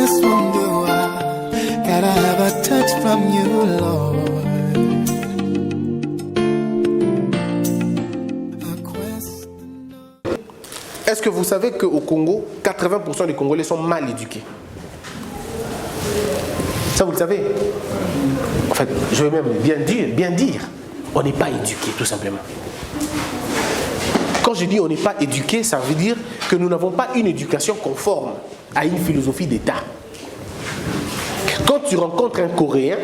kiss from you, gotta have a touch from you, Lord. Est-ce que vous savez qu'au Congo, 80% des Congolais sont mal éduqués? Ça, vous le savez? En fait, je vais même bien dire, on n'est pas éduqué, tout simplement. Quand je dis on n'est pas éduqué, ça veut dire que nous n'avons pas une éducation conforme à une philosophie d'État. Quand tu rencontres un Coréen,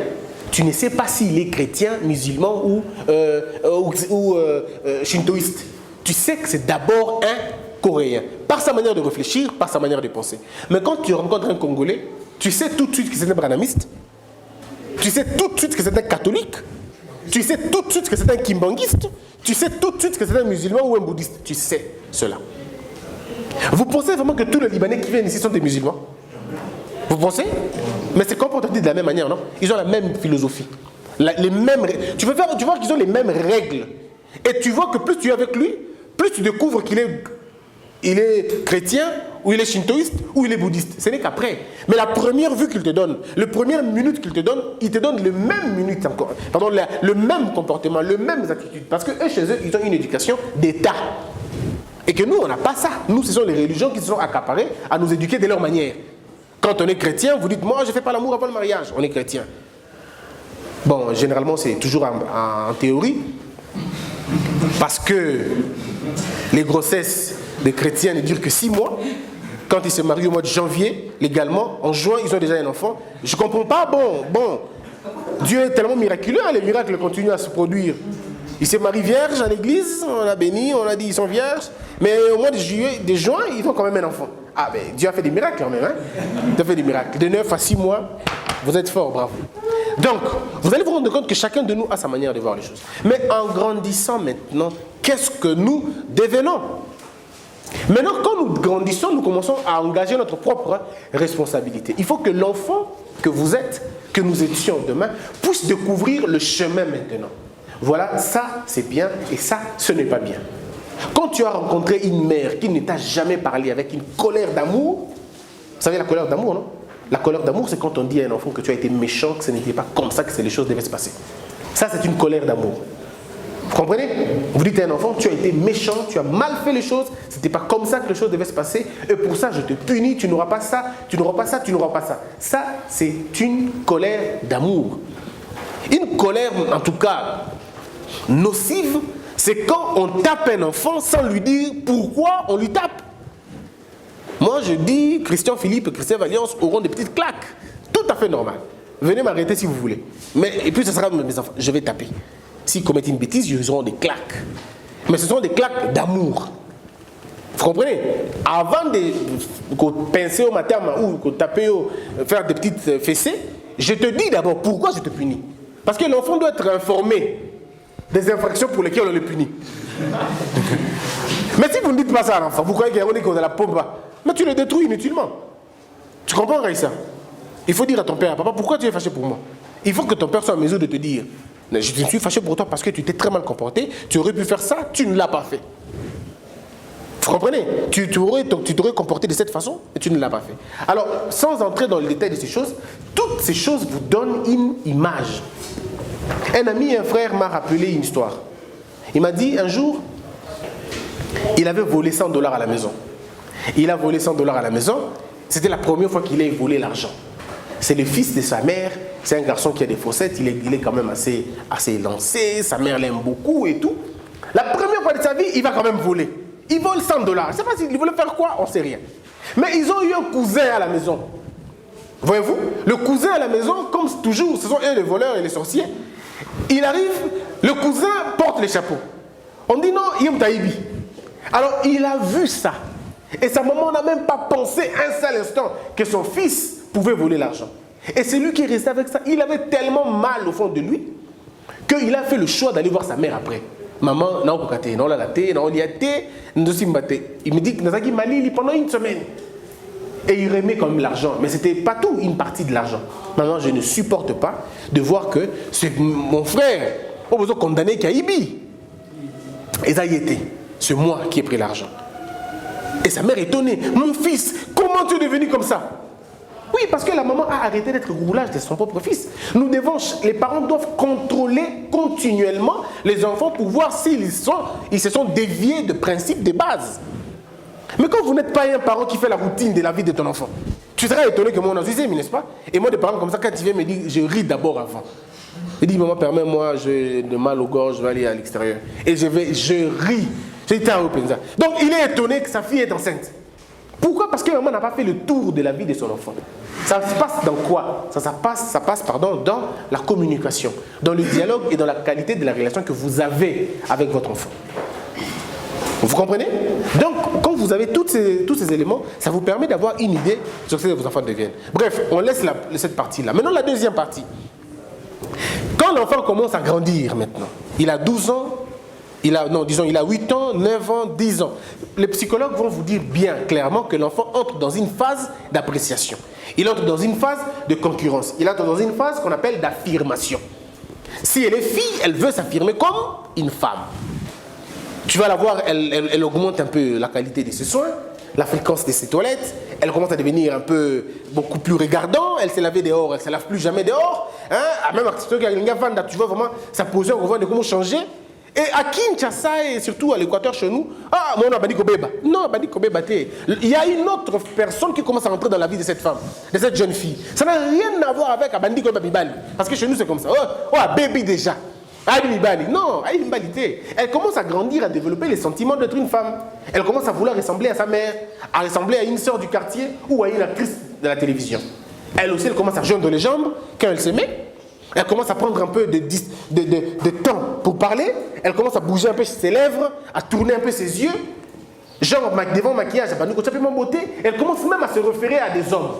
tu ne sais pas s'il est chrétien, musulman ou shintoïste. Tu sais que c'est d'abord un Coréen, par sa manière de réfléchir, par sa manière de penser. Mais quand tu rencontres un Congolais, tu sais tout de suite que c'est un branamiste, tu sais tout de suite que c'est un catholique, tu sais tout de suite que c'est un kimbanguiste, tu sais tout de suite que c'est un musulman ou un bouddhiste. Tu sais cela. Vous pensez vraiment que tous les Libanais qui viennent ici sont des musulmans? Vous pensez? Mais c'est comme pour te dire de la même manière, non? Ils ont la même philosophie. Les mêmes, tu vois qu'ils ont les mêmes règles. Et tu vois que plus tu es avec lui, plus tu découvres qu'il est chrétien, ou il est shintoïste, ou il est bouddhiste. Ce n'est qu'après. Mais la première vue qu'il te donne, la première minute qu'il te donne, il te donne le même minute encore. Pardon, le même comportement, les mêmes attitudes. Parce que eux, chez eux, ils ont une éducation d'État. Et que nous, on n'a pas ça. Nous, ce sont les religions qui se sont accaparées à nous éduquer de leur manière. Quand on est chrétien, vous dites, moi, je ne fais pas l'amour avant le mariage. On est chrétien. Bon, généralement, c'est toujours en théorie. Parce que les grossesses des chrétiens ne durent que 6 mois. Quand ils se marient au mois de janvier, légalement, en juin, ils ont déjà un enfant. Je ne comprends pas, bon, Dieu est tellement miraculeux, hein, les miracles continuent à se produire. Ils se marient vierges à l'église, on a béni, on a dit ils sont vierges, mais au mois de juin, ils ont quand même un enfant. Ah ben, Dieu a fait des miracles quand même, hein. Dieu a fait des miracles. De 9 à 6 mois, vous êtes forts, bravo. Donc, vous allez vous rendre compte que chacun de nous a sa manière de voir les choses. Mais en grandissant maintenant, qu'est-ce que nous devenons? Maintenant, quand nous grandissons, nous commençons à engager notre propre responsabilité. Il faut que l'enfant que vous êtes, que nous étions demain, puisse découvrir le chemin maintenant. Voilà, ça c'est bien et ça, ce n'est pas bien. Quand tu as rencontré une mère qui ne t'a jamais parlé avec une colère d'amour, vous savez la colère d'amour, non? La colère d'amour, c'est quand on dit à un enfant que tu as été méchant, que ce n'était pas comme ça que les choses devaient se passer. Ça, c'est une colère d'amour. Vous comprenez? Vous dites à un enfant, tu as été méchant, tu as mal fait les choses, ce n'était pas comme ça que les choses devaient se passer, et pour ça, je te punis, tu n'auras pas ça, tu n'auras pas ça, tu n'auras pas ça. Ça, c'est une colère d'amour. Une colère, en tout cas, nocive, c'est quand on tape un enfant sans lui dire pourquoi on lui tape. Moi, je dis, Christian Philippe et Christian Valliance auront des petites claques. Tout à fait normal. Venez m'arrêter si vous voulez. Et puis, ce sera mes enfants. Je vais taper. S'ils commettent une bêtise, ils auront des claques. Mais ce sont des claques d'amour. Vous comprenez? Avant de pincer au matin ou de taper, faire des petites fessées, je te dis d'abord pourquoi je te punis. Parce que l'enfant doit être informé des infractions pour lesquelles on le punit. Mais si vous ne dites pas ça à l'enfant, vous croyez qu'on est qu'on a la pompe, mais tu le détruis inutilement. Tu comprends, Raïssa? Il faut dire à ton père, papa, pourquoi tu es fâché pour moi? Il faut que ton père soit en mesure de te dire, je suis fâché pour toi parce que tu t'es très mal comporté, tu aurais pu faire ça, tu ne l'as pas fait. Vous comprenez? Tu t'aurais comporté de cette façon et tu ne l'as pas fait. Alors, sans entrer dans le détail de ces choses, toutes ces choses vous donnent une image. Un ami, un frère m'a rappelé une histoire. Il m'a dit un jour, il avait volé $100 à la maison. Il a volé $100 à la maison, c'était la première fois qu'il a volé l'argent. C'est le fils de sa mère, c'est un garçon qui a des fossettes, il est quand même assez lancé, sa mère l'aime beaucoup et tout. La première fois de sa vie, il va quand même voler. Il vole $100. Je ne sais pas s'il voulait faire quoi, on ne sait rien. Mais ils ont eu un cousin à la maison. Voyez-vous, le cousin à la maison, comme toujours, ce sont eux les voleurs et les sorciers. Il arrive, le cousin porte les chapeaux. On dit non, Yem Taïbi. Alors il a vu ça. Et sa maman n'a même pas pensé un seul instant que son fils pouvait voler l'argent. Et c'est lui qui est resté avec ça. Il avait tellement mal au fond de lui qu'il a fait le choix d'aller voir sa mère après. Maman, non, non, la thé, non, il y a thé, il me dit que Nazaki Mali pendant une semaine. Et il remet quand même l'argent. Mais ce n'était pas tout, une partie de l'argent. Maintenant, je ne supporte pas de voir que c'est mon frère, au besoin condamné qui a Ibi. Et ça y était. C'est moi qui ai pris l'argent. Et sa mère est étonnée. Mon fils, comment tu es devenu comme ça? Oui, parce que la maman a arrêté d'être roulage de son propre fils. Les parents doivent contrôler continuellement les enfants pour voir s'ils se sont déviés de principes de base. Mais quand vous n'êtes pas un parent qui fait la routine de la vie de ton enfant, tu seras étonné que moi, on a suivi, n'est-ce pas? Et moi, des parents comme ça, quand ils viennent me dire, je ris d'abord avant. Je dis, maman, permets-moi, j'ai de mal au gorge, je vais aller à l'extérieur. Et je ris. J'étais à Openza. Donc, il est étonné que sa fille est enceinte. Pourquoi? Parce que maman n'a pas fait le tour de la vie de son enfant. Ça se passe dans quoi? Ça passe dans la communication, dans le dialogue et dans la qualité de la relation que vous avez avec votre enfant. Vous comprenez? Donc, quand vous avez tous ces éléments, ça vous permet d'avoir une idée sur ce que vos enfants deviennent. Bref, on laisse cette partie-là. Maintenant, la deuxième partie. Quand l'enfant commence à grandir maintenant, il a 12 ans, il a 8 ans, 9 ans, 10 ans. Les psychologues vont vous dire bien clairement que l'enfant entre dans une phase d'appréciation. Il entre dans une phase de concurrence. Il entre dans une phase qu'on appelle d'affirmation. Si elle est fille, elle veut s'affirmer comme une femme. Tu vas la voir, elle augmente un peu la qualité de ses soins, la fréquence de ses toilettes, elle commence à devenir un peu beaucoup plus regardant, elle s'est lavée dehors, elle ne se lave plus jamais dehors. Hein? Même tu vois vraiment sa position, on voit de comment changer. Et à Kinshasa et surtout à l'Équateur chez nous, moi on a Badi Kobeba. Non, Badi Kobeba, il y a une autre personne qui commence à rentrer dans la vie de cette femme, de cette jeune fille. Ça n'a rien à voir avec Badi Kobeba Bibali. Parce que chez nous c'est comme ça. Baby déjà. Non, elle commence à grandir, à développer les sentiments d'être une femme. Elle commence à vouloir ressembler à sa mère, à ressembler à une sœur du quartier ou à une actrice de la télévision. Elle aussi, elle commence à joindre les jambes quand elle se met. Elle commence à prendre un peu de temps pour parler. Elle commence à bouger un peu ses lèvres, à tourner un peu ses yeux. Genre devant maquillage, elle commence même à se référer à des hommes.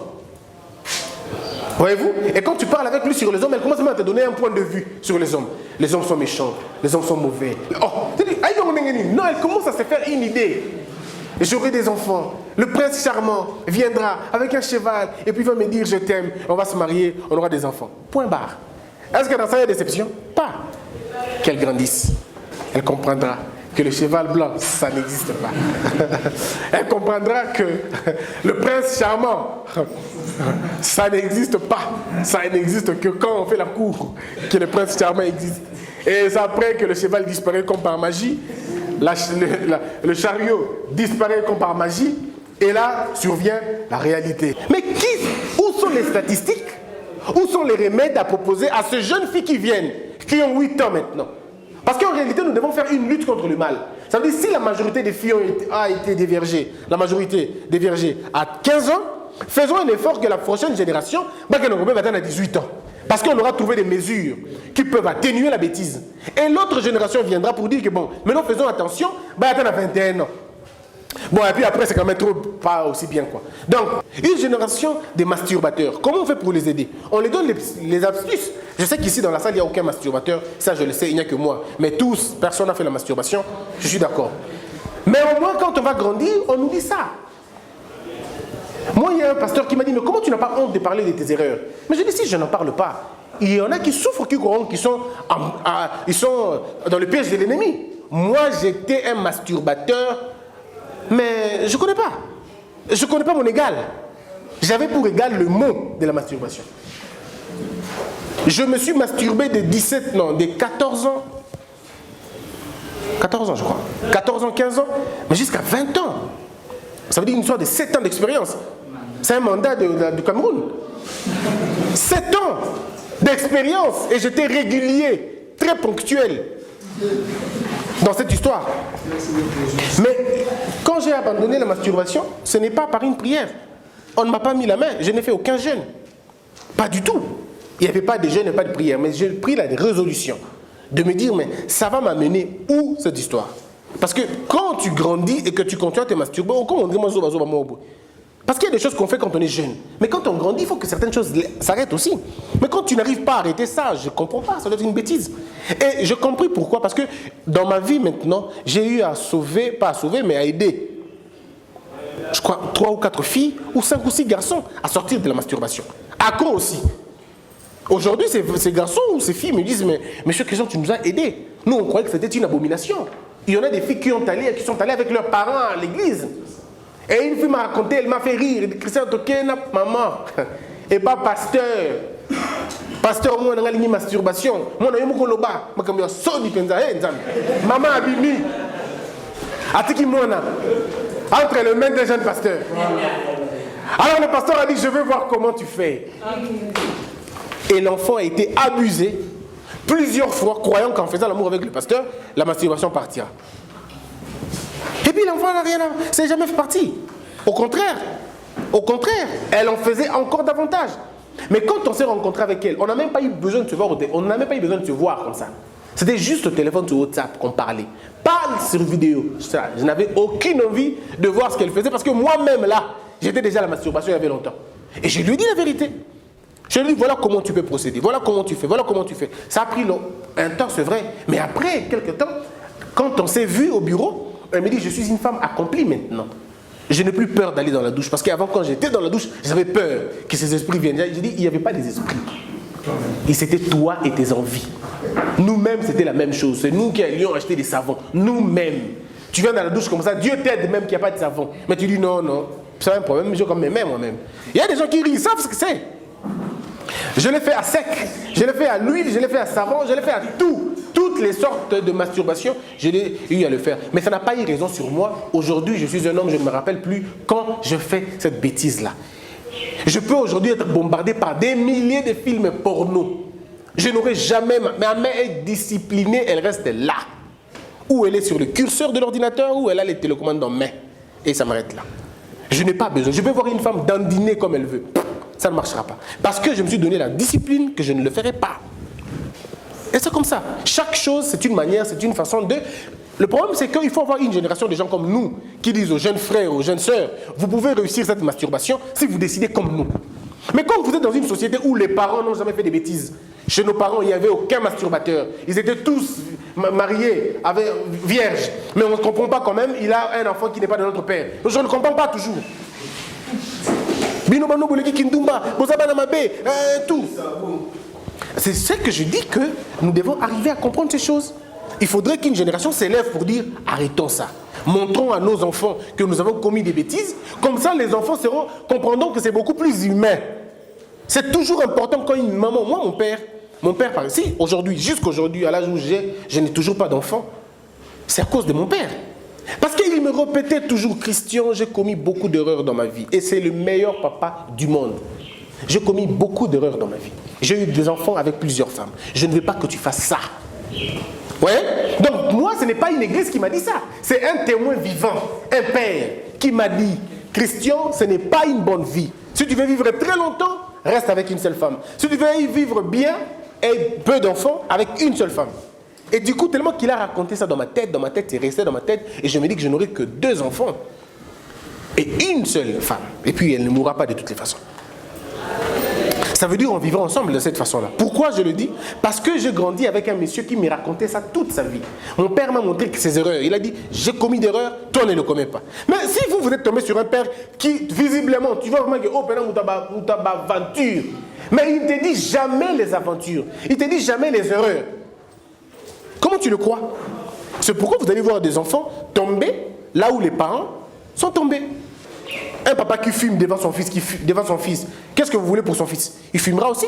Voyez-vous? Et quand tu parles avec lui sur les hommes, elle commence même à te donner un point de vue sur les hommes. Les hommes sont méchants, les hommes sont mauvais. Non, elle commence à se faire une idée. J'aurai des enfants, le prince charmant viendra avec un cheval et puis il va me dire je t'aime, on va se marier, on aura des enfants. Point barre. Est-ce que dans ça il y a déception? Pas. Qu'elle grandisse, elle comprendra que le cheval blanc, ça n'existe pas. Elle comprendra que le prince charmant, ça n'existe pas. Ça n'existe que quand on fait la cour, que le prince charmant existe. Et c'est après que le cheval disparaît comme par magie, le chariot disparaît comme par magie, et là survient la réalité. Mais où sont les statistiques? Où sont les remèdes à proposer à ces jeunes filles qui viennent, qui ont 8 ans maintenant? Parce qu'en réalité, nous devons faire une lutte contre le mal. Ça veut dire si la majorité des filles a été dévergée, la majorité dévergée à 15 ans, faisons un effort que la prochaine génération va atteindre à 18 ans. Parce qu'on aura trouvé des mesures qui peuvent atténuer la bêtise. Et l'autre génération viendra pour dire que bon, maintenant faisons attention, atteindre à 21 ans. Bon, et puis après, c'est quand même trop pas aussi bien, quoi. Donc, une génération de masturbateurs, comment on fait pour les aider? On les donne les astuces. Je sais qu'ici, dans la salle, il n'y a aucun masturbateur. Ça, je le sais, il n'y a que moi. Mais tous, personne n'a fait la masturbation. Je suis d'accord. Mais au moins, quand on va grandir, on nous dit ça. Moi, il y a un pasteur qui m'a dit, mais comment tu n'as pas honte de parler de tes erreurs? Mais je dis, si je n'en parle pas, il y en a qui souffrent, qui sont dans le piège de l'ennemi. Moi, j'étais un masturbateur, mais je ne connais pas. Je ne connais pas mon égal. J'avais pour égal le mot de la masturbation. Je me suis masturbé de 14 ans. 14 ans, je crois. 14 ans, 15 ans, mais jusqu'à 20 ans. Ça veut dire une histoire de 7 ans d'expérience. C'est un mandat du Cameroun. 7 ans d'expérience. Et j'étais régulier, très ponctuel dans cette histoire. Mais quand j'ai abandonné la masturbation, ce n'est pas par une prière. On ne m'a pas mis la main. Je n'ai fait aucun jeûne. Pas du tout. Il n'y avait pas de jeûne et pas de prière. Mais j'ai pris la résolution de me dire, mais ça va m'amener où cette histoire? Parce que quand tu grandis et que tu continues à te masturber, on dit parce qu'il y a des choses qu'on fait quand on est jeune. Mais quand on grandit, il faut que certaines choses s'arrêtent aussi. Mais quand tu n'arrives pas à arrêter ça, je ne comprends pas, ça doit être une bêtise. Et j'ai compris pourquoi. Parce que dans ma vie maintenant, j'ai eu à sauver, pas à sauver, mais à aider, je crois, 3 ou 4 filles, ou 5 ou 6 garçons à sortir de la masturbation. À quoi aussi? Aujourd'hui, ces garçons ou ces filles me disent, mais monsieur Christian, tu nous as aidés. Nous, on croyait que c'était une abomination. Il y en a des filles qui sont allées avec leurs parents à l'église. Et une fille m'a raconté, elle m'a fait rire. Elle dit, Christian Tokena, maman. Et pas pasteur. Pasteur, moi, on a une masturbation. Moi, on a un loba. Moi, comme je dis, maman Abimi. Atiki Mona. Entre les mains des jeunes pasteurs. Alors le pasteur a dit, je veux voir comment tu fais. Et l'enfant a été abusé plusieurs fois, croyant qu'en faisant l'amour avec le pasteur, la masturbation partira. Et puis l'enfant n'a rien à... C'est jamais fait partie. Au contraire, elle en faisait encore davantage. Mais quand on s'est rencontré avec elle, on n'a même pas eu besoin de se voir, on n'a même pas eu besoin de se voir comme ça. C'était juste au téléphone sur WhatsApp qu'on parlait. Pas sur vidéo. Je n'avais aucune envie de voir ce qu'elle faisait parce que moi-même là, j'étais déjà à la masturbation il y avait longtemps. Et je lui ai dit la vérité. Je lui ai dit, voilà comment tu peux procéder, voilà comment tu fais, voilà comment tu fais. Ça a pris un temps, c'est vrai. Mais après, quelques temps, quand on s'est vu au bureau, elle me dit, je suis une femme accomplie maintenant. Je n'ai plus peur d'aller dans la douche. Parce qu'avant, quand j'étais dans la douche, j'avais peur que ces esprits viennent. J'ai dit, il n'y avait pas des esprits. Et c'était toi et tes envies. Nous-mêmes, c'était la même chose. C'est nous qui allions acheter des savons. Nous-mêmes. Tu viens dans la douche comme ça, Dieu t'aide même qu'il n'y a pas de savon. Mais tu dis, non, non. C'est un problème, j'ai comme mes mains moi-même. Il y a des gens qui rient, ils savent ce que c'est. Je l'ai fait à sec, je l'ai fait à l'huile, je l'ai fait à savon, je l'ai fait à tout. Toutes les sortes de masturbation, je l'ai eu à le faire. Mais ça n'a pas eu raison sur moi. Aujourd'hui, je suis un homme, je ne me rappelle plus quand je fais cette bêtise-là. Je peux aujourd'hui être bombardé par des milliers de films porno. Je n'aurai jamais... Ma main est disciplinée, elle reste là. Ou elle est sur le curseur de l'ordinateur, ou elle a les télécommandes en main. Et ça m'arrête là. Je n'ai pas besoin. Je peux voir une femme dandiner comme elle veut. Ça ne marchera pas. Parce que je me suis donné la discipline que je ne le ferai pas. Et c'est comme ça. Chaque chose, c'est une manière, c'est une façon de... Le problème, c'est qu'il faut avoir une génération de gens comme nous qui disent aux jeunes frères, aux jeunes sœurs, vous pouvez réussir cette masturbation si vous décidez comme nous. Mais quand vous êtes dans une société où les parents n'ont jamais fait de bêtises, chez nos parents, il n'y avait aucun masturbateur. Ils étaient tous mariés, vierges. Mais on ne comprend pas quand même, il a un enfant qui n'est pas de notre père. Donc je ne comprends pas toujours. Tout. C'est ce que je dis que nous devons arriver à comprendre ces choses. Il faudrait qu'une génération s'élève pour dire arrêtons ça. Montrons à nos enfants que nous avons commis des bêtises. Comme ça, les enfants comprendront que c'est beaucoup plus humain. C'est toujours important quand une maman, moi mon père par ici, aujourd'hui, jusqu'aujourd'hui, à l'âge où je n'ai toujours pas d'enfant, c'est à cause de mon père. Parce qu'il me répétait toujours, Christian, j'ai commis beaucoup d'erreurs dans ma vie. Et c'est le meilleur papa du monde. J'ai commis beaucoup d'erreurs dans ma vie. J'ai eu des enfants avec plusieurs femmes. Je ne veux pas que tu fasses ça. Ouais? Donc moi, ce n'est pas une église qui m'a dit ça. C'est un témoin vivant, un père, qui m'a dit, Christian, ce n'est pas une bonne vie. Si tu veux vivre très longtemps, reste avec une seule femme. Si tu veux y vivre bien et peu d'enfants, avec une seule femme. Et du coup, tellement qu'il a raconté ça dans ma tête, c'est resté dans ma tête, et je me dis que je n'aurai que 2 enfants. Et une seule femme. Et puis elle ne mourra pas de toutes les façons. Ça veut dire qu'on vivra ensemble de cette façon-là. Pourquoi je le dis? Parce que j'ai grandi avec un monsieur qui me racontait ça toute sa vie. Mon père m'a montré que ses erreurs. Il a dit, j'ai commis d'erreurs, toi ne le commets pas. Mais si vous êtes tombé sur un père qui, visiblement, tu vois vraiment que, oh, pendant une aventure. Mais il ne te dit jamais les aventures. Il ne te dit jamais les erreurs. Comment tu le crois? C'est pourquoi vous allez voir des enfants tomber là où les parents sont tombés. Un papa qui fume devant son fils, qu'est-ce que vous voulez pour son fils? Il fumera aussi.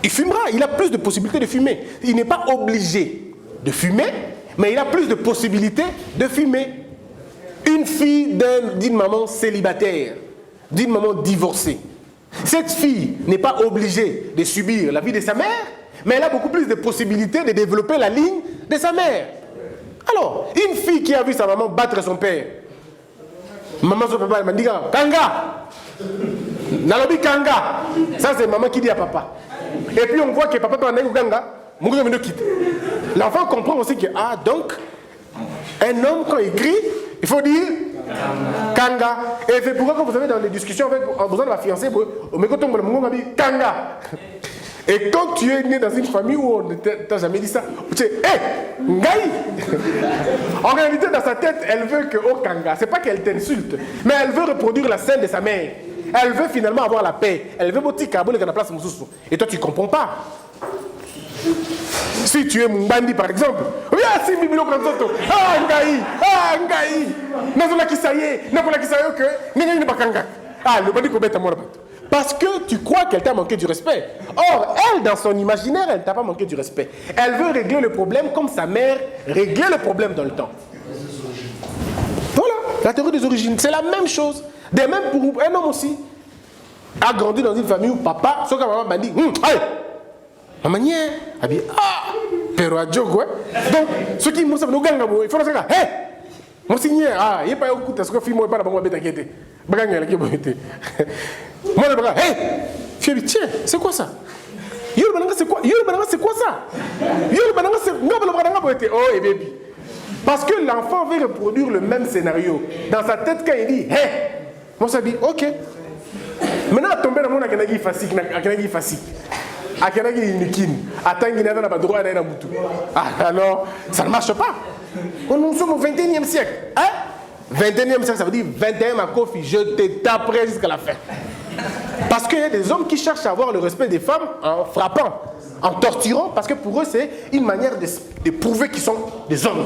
Il fumera, il a plus de possibilités de fumer. Il n'est pas obligé de fumer, mais il a plus de possibilités de fumer. Une fille d'une maman célibataire, d'une maman divorcée. Cette fille n'est pas obligée de subir la vie de sa mère, mais elle a beaucoup plus de possibilités de développer la ligne de sa mère. Alors, une fille qui a vu sa maman battre son père, maman son papa, elle m'a dit Kanga, Nalobi Kanga. Ça c'est maman qui dit à papa. Et puis on voit que papa parle de Kanga, l'enfant comprend aussi que donc un homme quand il crie, il faut dire Kanga. Et c'est pourquoi quand vous avez dans les discussions avec besoin de la fiancée, Kanga. Et quand tu es né dans une famille où on ne t'a jamais dit ça, tu dis hé, Ngai. En réalité, dans sa tête, elle veut que oh Kanga. C'est pas qu'elle t'insulte, mais elle veut reproduire la scène de sa mère. Elle veut finalement avoir la paix. Elle veut botter Kabul dans la place Moussoussou. Et toi, tu ne comprends pas. Si tu es Mumbandi par exemple, oui, si Mibilo Kanzoto, Ngai, Nazola Kisaye, Nazola Kisaye, Ngai Bakanga. Le bandi Kobet à moi. Parce que tu crois qu'elle t'a manqué du respect. Or, elle, dans son imaginaire, elle ne t'a pas manqué du respect. Elle veut régler le problème comme sa mère réglait le problème dans le temps. Voilà, la théorie des origines, c'est la même chose. De même pour un homme aussi, a grandi dans une famille où papa, ce que maman m'a dit, allez, maman n'y est, elle dit, pero à Djogo, donc, ceux qui m'ont dit, il faut le faire, hé, moi c'est n'y est, il n'y a pas eu coup, parce que film, pas la bonne bête inquiété. Baganga, qui m'a été. Moi, le bras, hé, fille, tiens, c'est quoi ça? Yo, le bananga, c'est quoi? Yo, le bananga, c'est quoi ça? Yo, le bananga, c'est. Non, le bananga, pour être. Oh, et baby. Parce que l'enfant veut reproduire le même scénario. Dans sa tête, quand il dit, hé, moi, ça dit, ok. Maintenant, tomber dans mon akanagi fasik, akanagi fasik. Akanagi nikin. Atangi n'a pas droit à aller dans Moutou. Alors, ça ne marche pas. Nous sommes au 21e siècle. Hein? 21e siècle, ça veut dire 21 à Kofi, je te taperai jusqu'à la fin. Parce qu'il y a des hommes qui cherchent à avoir le respect des femmes en frappant, en torturant, parce que pour eux, c'est une manière de prouver qu'ils sont des hommes.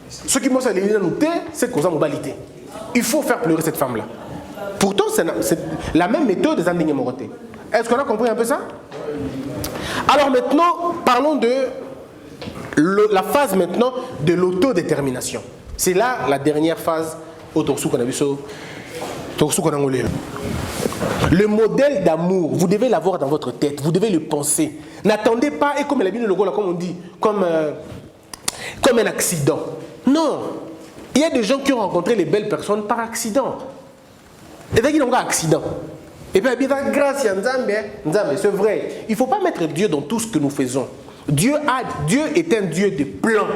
Ce qui m'ont noté, c'est cause de modalité. Il faut faire pleurer cette femme-là. Pourtant, c'est la même méthode des indignes Moroté. Est-ce qu'on a compris un peu ça? Alors maintenant, parlons de la phase maintenant de l'autodétermination. C'est là la dernière phase au Torsou qu'on a vu sur Torsou qu'on a engolé. Le modèle d'amour, vous devez l'avoir dans votre tête, vous devez le penser. N'attendez pas, et comme elle a mis le logo là, comme on dit, comme un accident. Non. Il y a des gens qui ont rencontré les belles personnes par accident. Et donc ils ont un accident. Et puis, grâce à Nzambe, c'est vrai. Il ne faut pas mettre Dieu dans tout ce que nous faisons. Dieu est un Dieu de plans.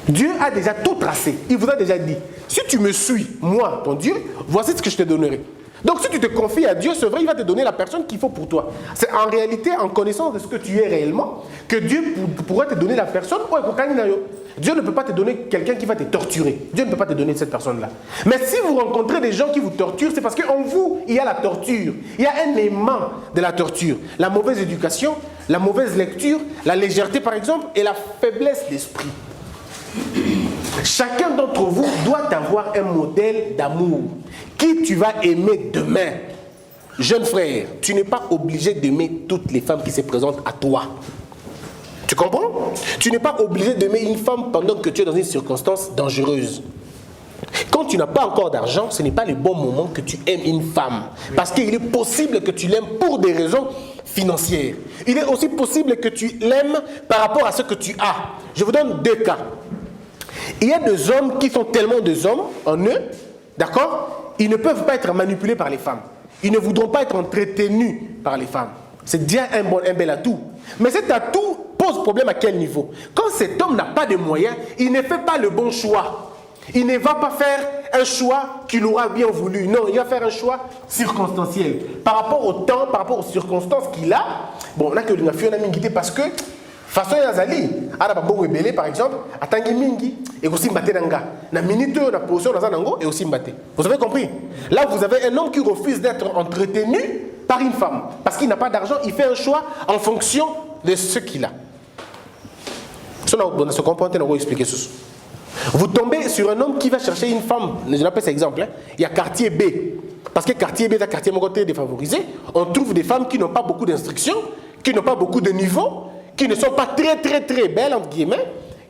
Dieu a déjà tout tracé. Il vous a déjà dit, si tu me suis, moi, ton Dieu, voici ce que je te donnerai. Donc si tu te confies à Dieu, c'est vrai, il va te donner la personne qu'il faut pour toi. C'est en réalité, en connaissance de ce que tu es réellement, que Dieu pourra te donner la personne. Dieu ne peut pas te donner quelqu'un qui va te torturer. Dieu ne peut pas te donner cette personne-là. Mais si vous rencontrez des gens qui vous torturent, c'est parce qu'en vous, il y a la torture. Il y a un aimant de la torture. La mauvaise éducation, la mauvaise lecture, la légèreté par exemple, et la faiblesse d'esprit. Chacun d'entre vous doit avoir un modèle d'amour. Qui tu vas aimer demain? Jeune frère, tu n'es pas obligé d'aimer toutes les femmes qui se présentent à toi. Tu comprends? Tu n'es pas obligé d'aimer une femme pendant que tu es dans une circonstance dangereuse. Quand tu n'as pas encore d'argent, ce n'est pas le bon moment que tu aimes une femme. Parce qu'il est possible que tu l'aimes pour des raisons financières. Il est aussi possible que tu l'aimes par rapport à ce que tu as. Je vous donne deux cas. Il y a des hommes qui sont tellement des hommes en eux, d'accord? Ils ne peuvent pas être manipulés par les femmes. Ils ne voudront pas être entretenus par les femmes. C'est déjà un bel atout. Mais cet atout pose problème à quel niveau? Quand cet homme n'a pas de moyens, il ne fait pas le bon choix. Il ne va pas faire un choix qu'il aura bien voulu. Non, il va faire un choix circonstanciel. Par rapport au temps, par rapport aux circonstances qu'il a, bon, là que nous avons fait un amiguité parce que façon yazali ala babongo ebele par exemple atangi mingi et aussi mbaté nanga na minute na position dans nango et aussi mbaté. Vous avez compris? Là vous avez un homme qui refuse d'être entretenu par une femme parce qu'il n'a pas d'argent, il fait un choix en fonction de ce qu'il a. Cela on se comprend, on va expliquer ça. Vous tombez sur un homme qui va chercher une femme, je l'appelle cet exemple, il y a quartier B. Parce que quartier B est un quartier côté défavorisé, on trouve des femmes qui n'ont pas beaucoup d'instruction, qui n'ont pas beaucoup de niveau, qui ne sont pas très belles, entre guillemets,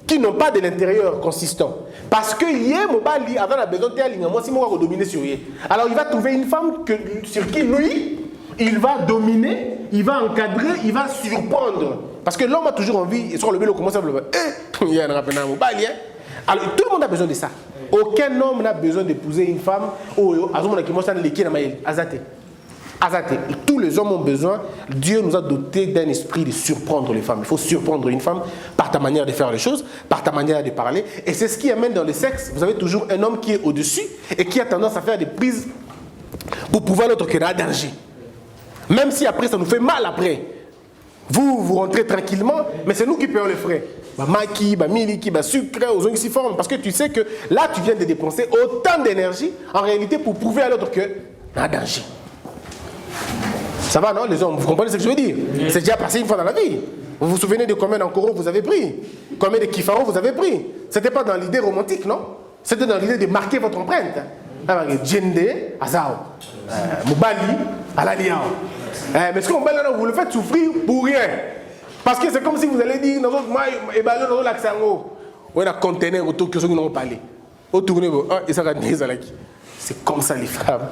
qui n'ont pas de l'intérieur consistant. Parce que hier, Mobali, avant la besoin de moi, si moi, je dominer sur lui. Alors il va trouver une femme sur qui, lui, il va dominer, il va encadrer, il va surprendre. Parce que l'homme a toujours envie, et sur le vélo, commence à le il y a un rappel Mobali. Alors tout le monde a besoin de ça. Aucun homme n'a besoin d'épouser une femme. Azate. Tous les hommes ont besoin. Dieu nous a dotés d'un esprit de surprendre les femmes. Il faut surprendre une femme par ta manière de faire les choses, par ta manière de parler. Et c'est ce qui amène dans le sexe. Vous avez toujours un homme qui est au-dessus et qui a tendance à faire des prises pour pouvoir l'autre qui est en danger. Même si après ça nous fait mal après. Vous rentrez tranquillement, mais c'est nous qui payons les frais. Maki, miliki, sucre, aux ongles formes. Parce que tu sais que là, tu viens de dépenser autant d'énergie en réalité pour prouver à l'autre que en danger. Ça va, non, les hommes? Vous comprenez ce que je veux dire? C'est déjà passé une fois dans la vie. Vous vous souvenez de combien d'encoros vous avez pris? Combien de kifaro vous avez pris? C'était pas dans l'idée romantique, non? C'était dans l'idée de marquer votre empreinte. Djende, Azao, Moubali, Alaliao. Mais ce qu'on va là, vous le faites souffrir pour rien. Parce que c'est comme si vous allez dire, nous autres, moi, et bien, nous l'accent, on a conteneur autour que nous n'avons pas parlé. C'est comme ça les femmes.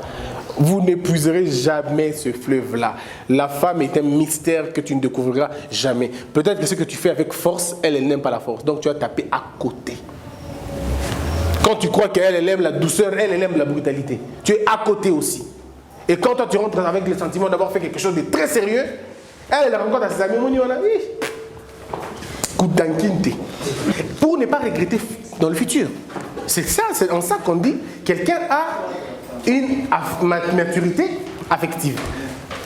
Vous n'épuiserez jamais ce fleuve-là. La femme est un mystère que tu ne découvriras jamais. Peut-être que ce que tu fais avec force, elle n'aime pas la force. Donc tu vas taper à côté. Quand tu crois qu'elle aime la douceur, elle aime la brutalité. Tu es à côté aussi. Et quand toi tu rentres avec le sentiment d'avoir fait quelque chose de très sérieux, elle rencontre à ses amis, on a dit, pour ne pas regretter dans le futur. C'est ça, c'est en ça qu'on dit quelqu'un a une maturité affective.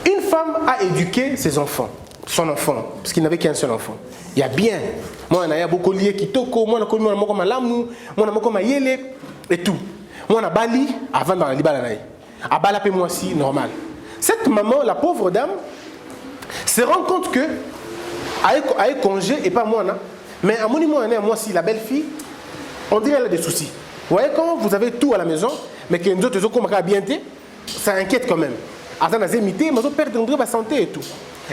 Une femme a éduqué ses enfants, son enfant, parce qu'il n'avait qu'un seul enfant. Il y a bien. Moi, il y a beaucoup de liés qui toko, moi, il y a beaucoup de malamu, moi, il y a beaucoup de yele, et tout. Moi, il y a bali, avant dans la libanaï. À balapé moi aussi, normal. Cette maman, la pauvre dame, se rend compte que, avec congé, et pas moi, mais à mon moi aussi, la belle-fille, on dirait qu'elle a des soucis. Vous voyez, quand vous avez tout à la maison, mais que nous autres, bien, ça inquiète quand même. Attends, on a imité, mais on perd la santé et tout.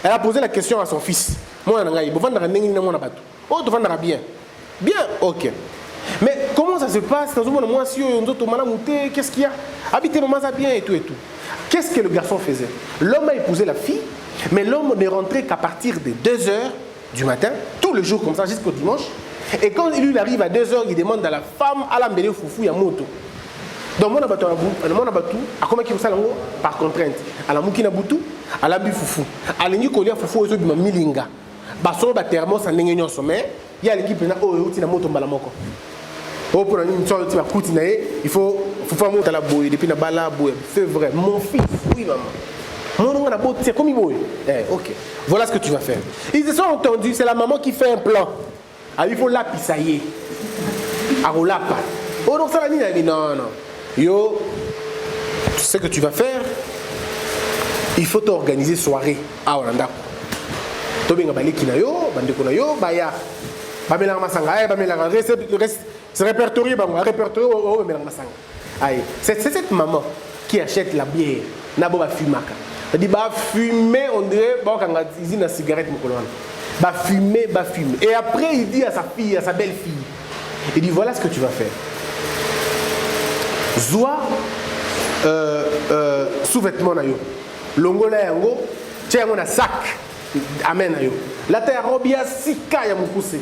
Elle a posé la question à son fils. Moi, je vais bien. Bien, ok. Mais comment ça se passe? Qu'est-ce qu'il y a? Habitez maman ça bien et tout et tout. Qu'est-ce que le garçon faisait? L'homme a épousé la fille, mais l'homme ne rentrait qu'à partir de 2h du matin, tous les jours comme ça, jusqu'au dimanche. Et quand lui arrive à 2h, il demande à la femme à l'embêter foufou, il y a moto. Donc, mon abatou, à comment il ça par contrainte. À la moukina boutou, à la bi foufou. À l'enyu kolia foufou, aux autres milinga. Basso, thermos, en n'ayant sommet, il y a l'équipe qui a une moto balamoko. Oh, pour une sorte de coupe, il faut faire monter la bouille, depuis la bala bouille. C'est vrai, mon fils, oui, maman. Mon nom a beau, c'est comme il bouille. Ok, voilà ce que tu vas faire. Ils se sont entendus, c'est la maman qui fait un plan. Ah, il faut la pisailler. Ah, on l'a pas. Oh, donc ça va dire, non, non. Yo, tu sais ce que tu vas faire? Il faut t'organiser soirée à Hollanda. Tu vas aller à yo, bandeko na yo, baya. Bamela masanga, bamela c'est répertorié, oh, c'est cette maman qui achète la bière. Nabo ba fumaka. Elle dit bah fumer, on dirait bah quand il dit une cigarette mokolona. Bah fumer. Et après il dit à sa fille, à sa belle-fille, il dit voilà ce que tu vas faire. Zoa sous-vêtement na yo. Longola yango, tiens on a sac. Amen na yo. La terre robia sika ya mukuse.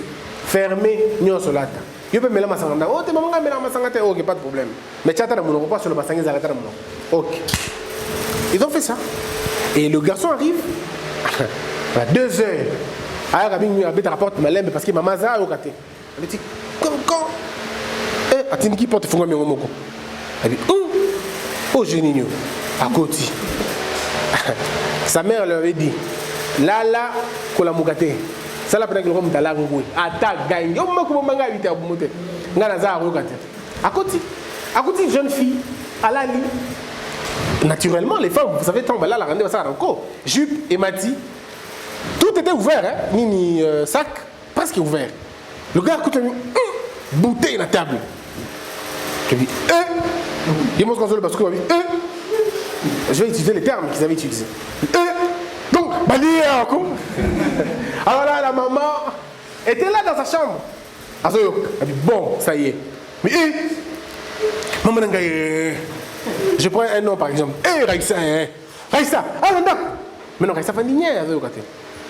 Fermé nyonso lata. Yo peux mettre ma sanganda. Oh te maman mettre ma sanganda. OK, pas de problème. Mais tu as ta mon pas sur le bassin za la mon. OK. Ils ont fait ça. Et le garçon arrive à 2h. Ah Rabin lui habite rapporte malembe parce que maman za au katé. Elle dit quand atini qui porte fonga mengo moko. Elle dit oh génie à côté. Sa mère leur avait dit là kola mugate. Ça la prend que l'homme d'aller ngoué. Attaque gagne. Yo mako manga habiter à monter. Ngana za au katé. À côté jeune fille à la lit. Naturellement, les femmes, vous savez, tant là, la rendez ça encore. Jupe et mati, tout était ouvert, hein? Ni sac, presque ouvert. Le gars écoute bouteille à la table. Je dis, il m'a console parce que je vais utiliser les termes qu'ils avaient utilisés. Donc, balayer encore. Alors là, la maman était là dans sa chambre. Elle dit, bon, ça y est. Mais, maman n'a je prends un nom par exemple. Raïssa, Raïssa, ah non, mais non, Raïssa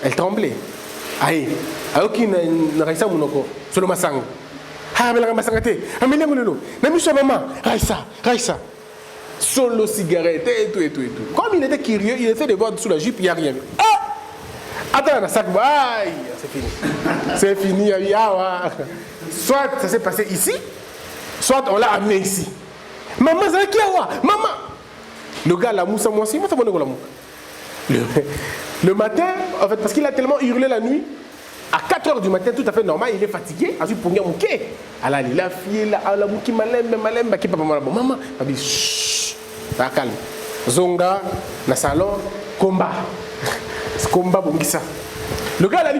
elle tremblait. Aïe, aucune Raïssa Mounoko, sur le massang. Ah, mais la massangate, ah, mais non, même sur maman, Raïssa, solo cigarette, et tout. Comme il était curieux, il essaie de voir sous la jupe, il n'y a rien. Ah, attends, sac, aïe, c'est fini, soit ça s'est passé ici, soit on l'a amené ici. Maman, c'est qui maman. Le gars, la mousse à moi aussi, le matin, en fait, parce qu'il a tellement hurlé la nuit, à 4h du matin, tout à fait normal, il est fatigué. Ensuite, pour mon quai. Alors, il a fille, la mouki malembe, qui papa maman, elle dit chut, calme. Zonga, le salon, combat. Combat, bon, ça. Le gars, là,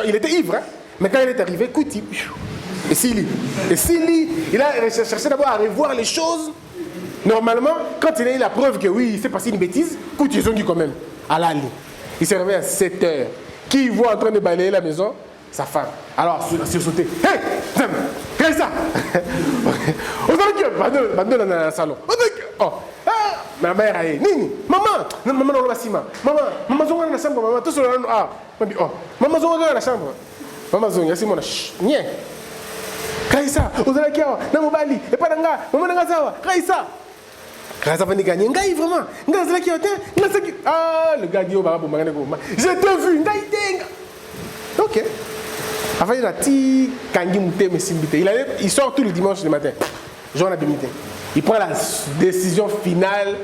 il était ivre, hein? Mais quand il est arrivé, écoute, et s'il il a cherché d'abord à revoir les choses. Normalement, quand il a eu la preuve que oui, il s'est passé une bêtise, écoute, ils ont dit quand même, à l'ali. Il s'est réveillé à 7 heures. Qui voit en train de balayer la maison? Sa femme. Alors, il a sursauté. Hé, qu'est-ce que ça? On a dit, dans le salon. Oh, ma mère a dit, Nini, maman, maman, dans le ciment. Maman, maman, dans la chambre, maman, tout sur le. Ah, oh, maman, dans la chambre. Maman, il y a Simon, nie. Kaisa, on a dit, non, Mobali, et pas d'anga, maman, d'anga, ça, Kaisa. Kaisa va gagner, Ngai, vraiment. Ah, le gars dit, oh, bah, je t'ai vu, Ngai, ok. Enfin, il a dit, il sort tout le dimanche du matin. Jour à demi. Il prend la décision finale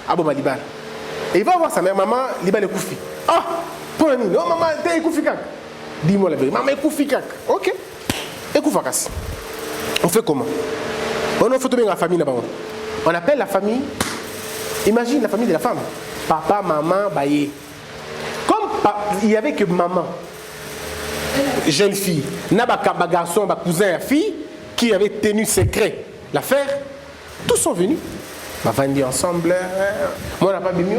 à Bomalibal. Et il va voir sa mère, maman, Libal est Koufi. Ah, pour un non, maman, t'es Koufi Kak. Dis-moi la vérité, maman est Koufi Kak. Ok. Et Koufakas. On fait comment? On a photo de la famille là-bas. On appelle la famille. Imagine la famille de la femme. Papa, maman, baye. Comme il n'y avait que maman, jeune fille, n'a pas garçon, cousin, fille, qui avait tenu secret l'affaire, tous sont venus. On va venir ensemble. Moi, on n'a pas bien mis.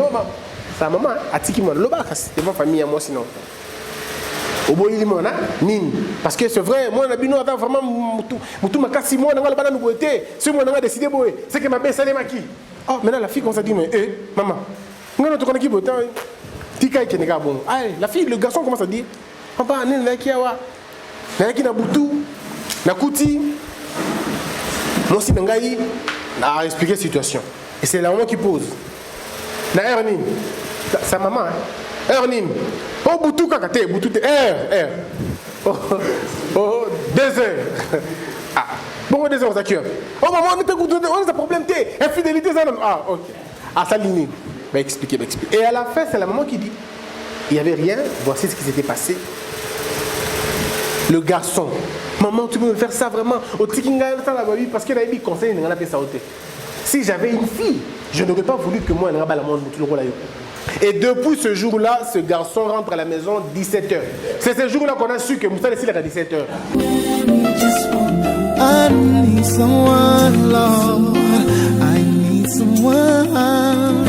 Sa maman, a dit qu'il m'a dit, c'est ma famille à moi sinon. Au bout il m'a dit, parce que c'est vrai, moi, on a dit, non, vraiment, tout ma casse, moi, on a pas nous été. Si moi, on a décidé, c'est que ma belle salée m'a qui. Oh, maintenant, la fille, comme ça dit, mais, maman, on a tout qui botte. Tika qui n'est pas bon. La fille, le garçon commence à dire, papa, on est qui a qui na boutou, na kouti. Moi aussi, Nangaï a expliqué la situation. Et c'est la maman qui pose. Na Ernim, sa maman, Ernim, oh boutou kakate, boutou te, oh 2 heures. Ah, bon 2 heures, ça cure. Oh maman, on est un problème, infidélité, ça non. Ah, ok. Ah, ça ligne. Va expliquer. Et à la fin, c'est la maman qui dit, il n'y avait rien, voici ce qui s'était passé. Le garçon, maman, tu peux me faire ça vraiment au Tikinga, parce qu'il a eu conseil, il n'a pas ça. Si j'avais une fille, je n'aurais pas voulu que moi, elle n'ait pas la moindre. Et depuis ce jour-là, ce garçon rentre à la maison 17h. C'est ce jour-là qu'on a su que Moussa Lessil à 17h. I need someone, Lord. I need someone.